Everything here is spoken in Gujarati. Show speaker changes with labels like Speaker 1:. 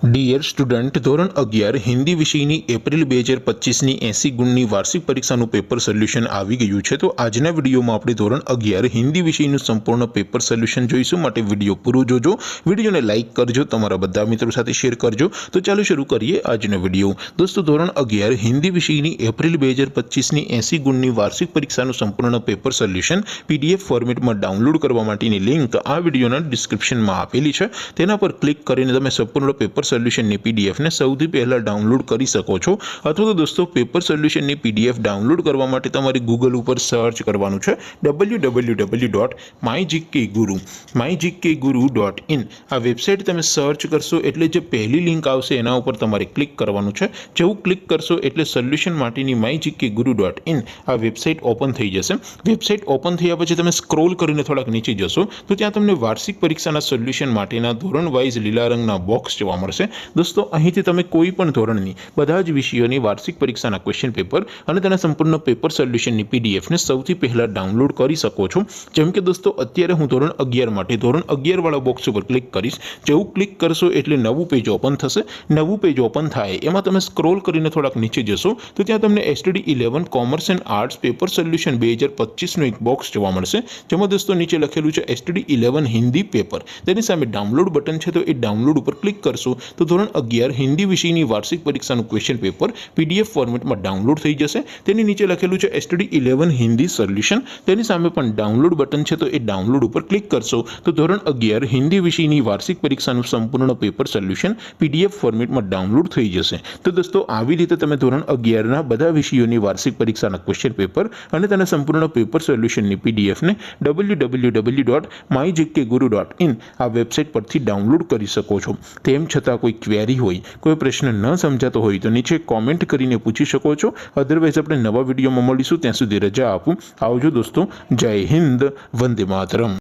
Speaker 1: ડિયર સ્ટુડન્ટ, ધોરણ 11 હિન્દી વિષયની એપ્રિલ 2025ની 80 ગુણની વાર્ષિક પરીક્ષાનું પેપર સોલ્યુશન આવી ગયું છે। તો આજના વિડીયોમાં આપણે ધોરણ 11 હિન્દી વિષયનું સંપૂર્ણ પેપર સોલ્યુશન જોઈશું। માટે વિડીયો પૂરો જોજો, વિડીયોને લાઇક કરજો, તમારા બધા મિત્રો સાથે શેર કરજો। તો ચાલો શરૂ કરીએ આજનો વિડીયો। દોસ્તો, ધોરણ 11 હિન્દી વિષયની એપ્રિલ 2025ની 80 ગુણની વાર્ષિક પરીક્ષાનું સંપૂર્ણ પેપર સોલ્યુશન PDF ફોર્મેટમાં ડાઉનલોડ કરવા માટેની લિંક આ વિડીયોના ડિસ્ક્રિપ્શનમાં આપેલી છે। તેના પર ક્લિક કરીને તમે સંપૂર્ણ પેપર સોલ્યુશનની PDF ને સૌથી પહેલા ડાઉનલોડ કરી શકો છો। અથવા તો દોસ્તો, પેપર સોલ્યુશનની PDF ડાઉનલોડ કરવા માટે તમારે ગૂગલ ઉપર સર્ચ કરવાનું છે www.mygkguru.in। આ વેબસાઇટ તમે સર્ચ કરશો એટલે જે પહેલી લિંક આવશે એના ઉપર તમારે ક્લિક કરવાનું છે। જેવું ક્લિક કરશો એટલે સોલ્યુશન માટેની mygkguru.in આ વેબસાઇટ ઓપન થઈ જશે। વેબસાઇટ ઓપન થયા પછી તમે સ્ક્રોલ કરીને થોડાક નીચે જશો તો ત્યાં તમને વાર્ષિક પરીક્ષાના સોલ્યુશન માટેના ધોરણ વાઇઝ લીલા રંગના બોક્સ જોવા મળશે। દોસ્તો, અહીંથી તમે કોઈ પણ ધોરણની બધા જ વિષયોની વાર્ષિક પરીક્ષાના ક્વેશ્ચન પેપર અને તેના સંપૂર્ણ પેપર સોલ્યુશનની PDF ને સૌથી પહેલા ડાઉનલોડ કરી શકો છો। જેમ કે દોસ્તો, અત્યારે હું ધોરણ 11 માટે ધોરણ 11 વાળા બોક્સ ઉપર ક્લિક કરીશ। જેવું ક્લિક કરશો એટલે નવું પેજ ઓપન થશે। નવું પેજ ઓપન થાય એમાં તમે સ્ક્રોલ કરીને થોડાક નીચે જશો તો ત્યાં તમને STD 11 commerce and arts paper solution 2025નું એક બોક્સ જોવા મળશે। જેમાં દોસ્તો નીચે લખેલું છે STD 11 હિન્દી પેપર। તેની સામે ડાઉનલોડ બટન છે, તો એ ડાઉનલોડ ઉપર ક્લિક કરશો તો ધોરણ 11 હિન્દી વિષયની વાર્ષિક પરીક્ષાનું ક્વેશ્ચન પેપર PDF ફોર્મેટમાં ડાઉનલોડ થઈ જશે। તેની નીચે લખેલું છે STD 11 હિન્દી સોલ્યુશન। તેની સામે પણ ડાઉનલોડ બટન છે, તો એ ડાઉનલોડ ઉપર ક્લિક કરશો તો ધોરણ 11 હિન્દી વિષયની વાર્ષિક પરીક્ષાનું સંપૂર્ણ પેપર સોલ્યુશન PDF ફોર્મેટમાં ડાઉનલોડ થઈ જશે। તો દોસ્તો, આવી રીતે તમે ધોરણ 11ના બધા વિષયોની વાર્ષિક પરીક્ષાના ક્વેશ્ચન પેપર અને તેના સંપૂર્ણ પેપર સોલ્યુશનની PDF ને www.mygkguru.in આ વેબસાઇટ પરથી ડાઉનલોડ કરી શકો છો। તેમ છતાં કોઈ ક્વેરી હોય, કોઈ પ્રશ્ન ન સમજાતો હોય તો નીચે કોમેન્ટ કરીને પૂછી શકો છો। અધરવાઇઝ આપણે નવા વિડીયોમાં મળીશું, ત્યાં સુધી રજા આપું। આવજો દોસ્તો, જય હિન્દ, વંદે માતરમ।